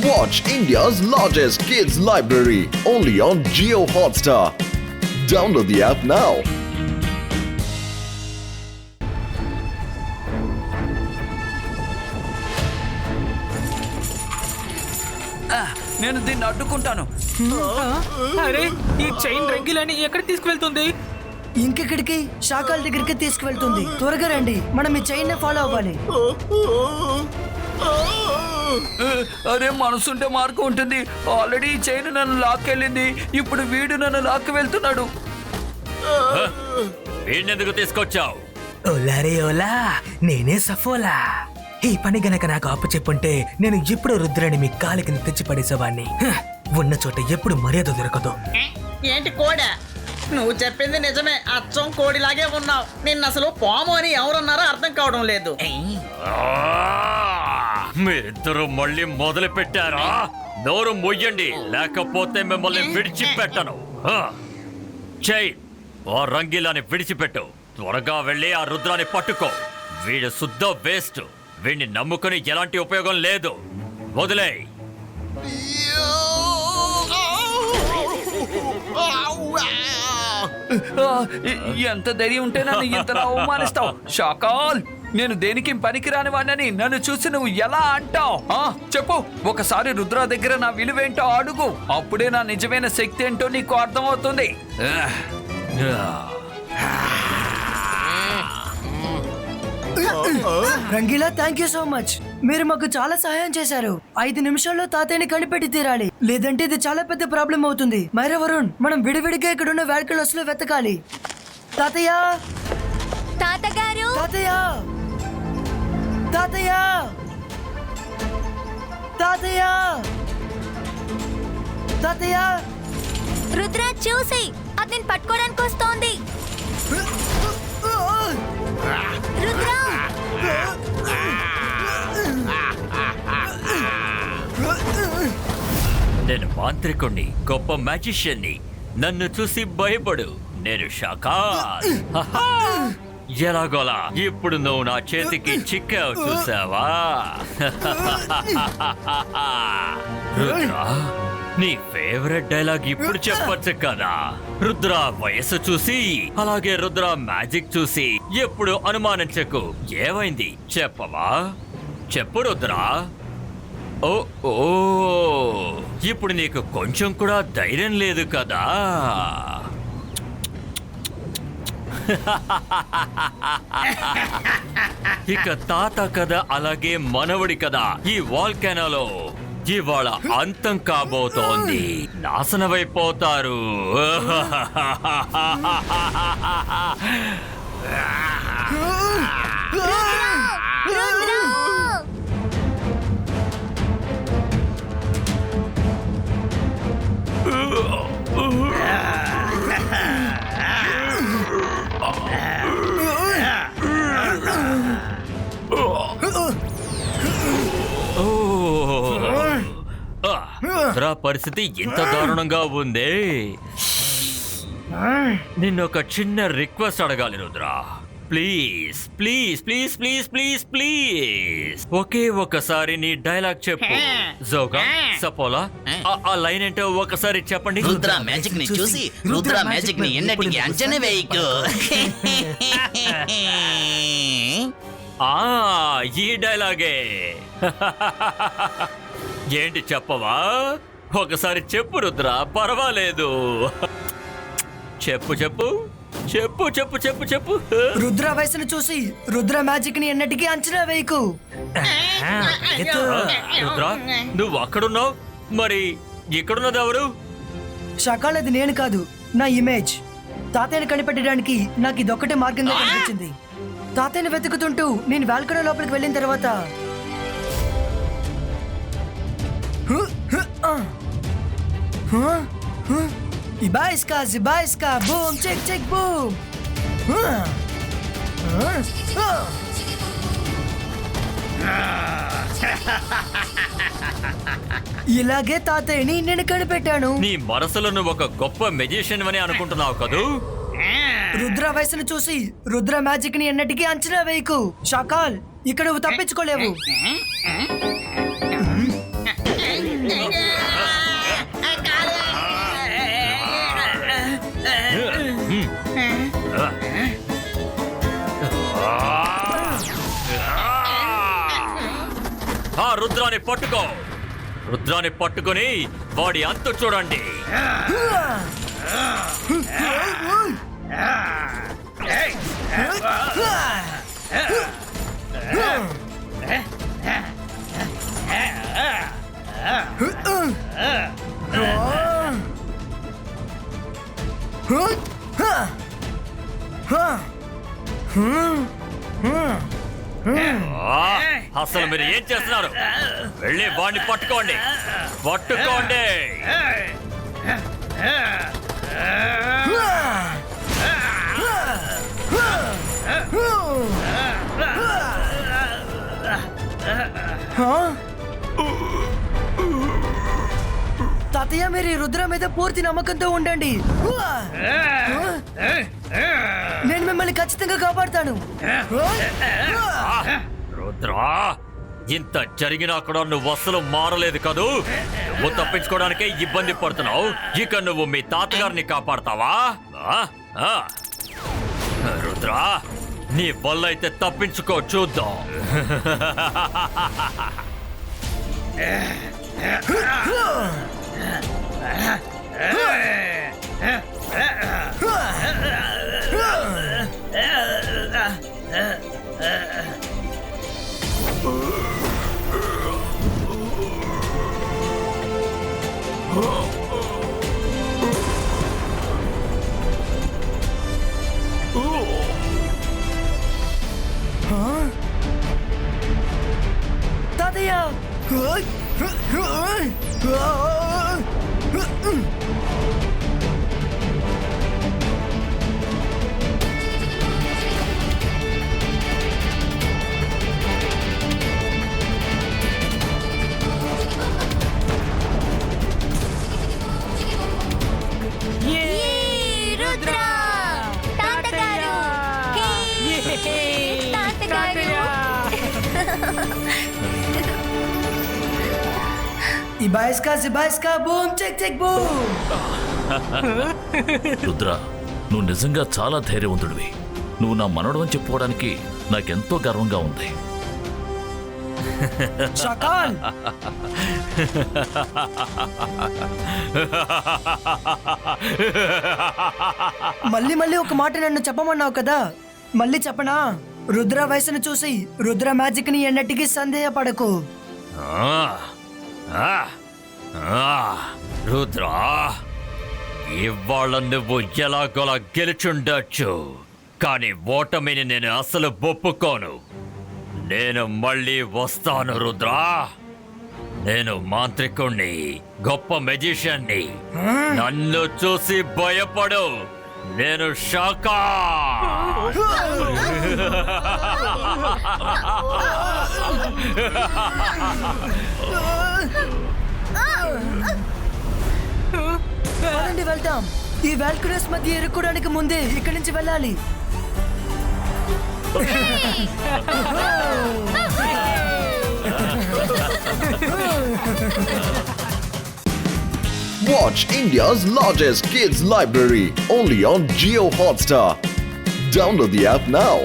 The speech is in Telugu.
Watch India's largest kids library only on Jio Hotstar. Download the app now. నేను దీన్ని అడ్డుకుంటాను. అరే ఈ చైన్ రంగిలని ఎక్కడ తీసుకువెళ్తుంది? ఇంకెక్కడికి? శాఖల దగ్గరికి తీసుకువెళ్తుంది. త్వరగా రండి, మనం ఈ చైన్ ఫాలో అవ్వాలి. అరే మనసుంటే మార్గం ఉంటుంది. ఆల్రెడీ ఈ చైన్ నన్ను లాక్కెళ్ళింది. ఇప్పుడు వీడు నన్ను లాక్కు వెళ్తున్నాడు. వీడినెందుకు తీసుకొచ్చావు? ఓలారే ఓలా, నేనే సఫోలా. ఈ పని గనక నాకు అప్పు చెప్పుంటే నేను ఎప్పుడు రుద్రాన్ని మీ కాలి కింద తెచ్చి పడేసేవాడిని. ఉన్న చోట ఎప్పుడు మర్యాద దొరకదు. ఏంటి కోడా? నువ్వు చెప్పింది నిజమే, అచ్చం కోడిలాగే ఉన్నావు. నిన్న అసలు పాము అని ఎవరన్నారో అర్థం కావడం లేదు. మీరిద్దరూ మళ్ళీ మొదలు పెట్టారా? నోరు మొయ్యండి, లేకపోతే మిమ్మల్ని విడిచిపెట్టను. చెయ్, ఆ రంగీలాని విడిచిపెట్టు. త్వరగా వెళ్ళి ఆ రుద్రాన్ని పట్టుకో. వీడు శుద్ధ వేస్ట్. వీడిని నమ్ముకుని ఎలాంటి ఉపయోగం లేదు. వదిలే. ఎంత ధైర్యం ఉంటే నన్ను ఇంతలా అవమానిస్తావు? షాకాల్, నేను దేనికి పనికిరాని వాడినని నన్ను చూసి నువ్వు ఎలా అంటావు? చెప్పు, ఒకసారి రుద్ర దగ్గర నా విలువేంటో అడుగు. అప్పుడే నా నిజమైన శక్తి ఏంటో నీకు అర్థమవుతుంది. Rangeela, thank you so much. మీరు మాకు చాలా సహాయం చేశారు. 5 నిమిషాల్లో తాతయ్యని కనిపెట్టి తీరాలి, లేదంటే ఇది చాలా పెద్ద ప్రాబ్లం అవుతుంది. మైరా, వరుణ్, మనం విడివిడిగా ఇక్కడున్న వ్యాల్కలస్ లో వెతకాలి. తాతయ్య, తాతగారు, తాతయ్య, తాతయ్య, తాతయ్య, తాతయ్య. రుద్ర చూసి అతన్ని పట్టుకోవడానికి వస్తోంది. రుద్ర, నేను మాంత్రికుణ్ణి, గొప్ప మ్యాజిషియన్ని. నన్ను చూసి భయపడు. నేను షాకాల్. ఎలాగోలా ఇప్పుడు నువ్వు నా చేతికి చిక్కావు, చూసావా? రుద్ర, నీ ఫేవరెట్ డైలాగ్ ఇప్పుడు చెప్పొచ్చు కదా. రుద్ర వయసు చూసి, అలాగే రుద్ర మ్యాజిక్ చూసి ఎప్పుడు అనుమానించకు. ఏమైంది చెప్పవా? చెప్పు రుద్ర. ఓ ఓ, ఇప్పుడు నీకు కొంచెం కూడా ధైర్యం లేదు కదా? ఇక తాత కదా, అలాగే మనవడి కదా ఈ వాల్కెనాలో ఇవాళ అంతం కాబోతోంది. నాశనమైపోతారు. రుద్ర, రుద్ర పరిస్థితి ఇంత దారుణంగా ఉంది. నిన్నొక చిన్న రిక్వెస్ట్ అడగాలి Rudra. Please please please please please please ఒకే ఒకసారి నీ డైలాగ్ చెప్పు. జోగా, సపోలా, ఆ లైన్ ఏంటో ఒకసారి చెప్పండి. రుద్ర మ్యాజిక్ ని చూసి రుద్ర మ్యాజిక్ ని ఎన్నటికి అంచనా వేయకు. ఈ డైలాగే. ఏంటి చెప్పవా? ఒకసారి చెప్పు రుద్ర, పర్వాలేదు. చెప్పు చెప్పు చెప్పు చెప్పు చెప్పు చెప్పు. రుద్ర వయసును చూసి రుద్ర మ్యాజిక్ ని ఎన్నటికీ అంచనా వేయకు. రుద్ర, నువ్వు అక్కడున్నావు, మరి ఇక్కడున్నది ఎవరు? షకాల్, అది నేను కాదు, నా ఇమేజ్. తాతయ్యని కనిపెట్టడానికి నాకు ఇదొక్కటే మార్గంగా కనిపించింది. తాతయ్యని వెతుకుతుంటూ నేను బాల్కనీ లోపలికి వెళ్ళిన తర్వాత ఇబాయిస్కా జిబాయిస్కా బూమ్ చెక్ చెక్ బూమ్. ఇలాగే తాతయ్యని నేను కనిపెట్టాను. నీ మనసులో నువ్వు ఒక గొప్ప మెజిషియన్ అని అనుకుంటున్నావు కదూ? రుద్ర వయసును చూసి రుద్ర మ్యాజిక్ ని ఎన్నటికీ అంచనా వేయకు. షకాల్, ఇక్కడ నువ్వు తప్పించుకోలేవు. రుద్రాన్ని పట్టుకో. రుద్రాన్ని పట్టుకుని వాడి అంతు చూడండి. అసలు మీరు ఏం చేస్తున్నారు? వెళ్ళి వాడిని పట్టుకోండి. పట్టుకోండి. తాతయ్య, మీరు ఈ రుద్ర మీద పూర్తి నమ్మకంతో ఉండండి. నేను మిమ్మల్ని ఖచ్చితంగా కాపాడుతాను. రుద్రా, ఇంత జరిగినా కూడా నువ్వు అసలు మారలేదు కదూ. నువ్వు తప్పించుకోవడానికే ఇబ్బంది పడుతున్నావు. ఇక నువ్వు మీ తాతగారిని కాపాడతావా? రుద్రా, నీ వల్ల అయితే తప్పించుకో, చూద్దాం. తాతయ్య, రుద్ర తాతగారు. తాతగారు. ఇబాయిస్కా boom check check boom. Rudra, నువ్వు నిజంగా చాలా ధైర్యవంతుడివి. నువ్వు నా మనవడు అని చెప్పుకోవడానికి నాకెంతో గర్వంగా ఉంది. షకాల్, మళ్ళీ ఒక మాట నన్ను చెప్పమన్నావు కదా, మళ్ళీ చెప్పనా? రుద్ర వయసును చూసి రుద్ర మ్యాజిక్ ని ఎన్నటికీ సందేహపడకు. రుద్రా, ఇవాళ నువ్వు ఎలాగోలా గెలుచుండొచ్చు, కానీ ఓటమిని నేను అసలు ఒప్పుకోను. నేను మళ్ళీ వస్తాను రుద్రా. నేను మాంత్రికుణ్ణి, గొప్ప మెజిషియన్ని. నన్ను చూసి భయపడు. నేను షాకా. పదండి వెళ్దాం. ఈ వాల్కురస్ మధ్య ఇరుక్కోడానికి ముందే ఇక్కడి నుంచి వెళ్ళాలి. Watch India's largest kids library only on Jio Hotstar. Download the app now.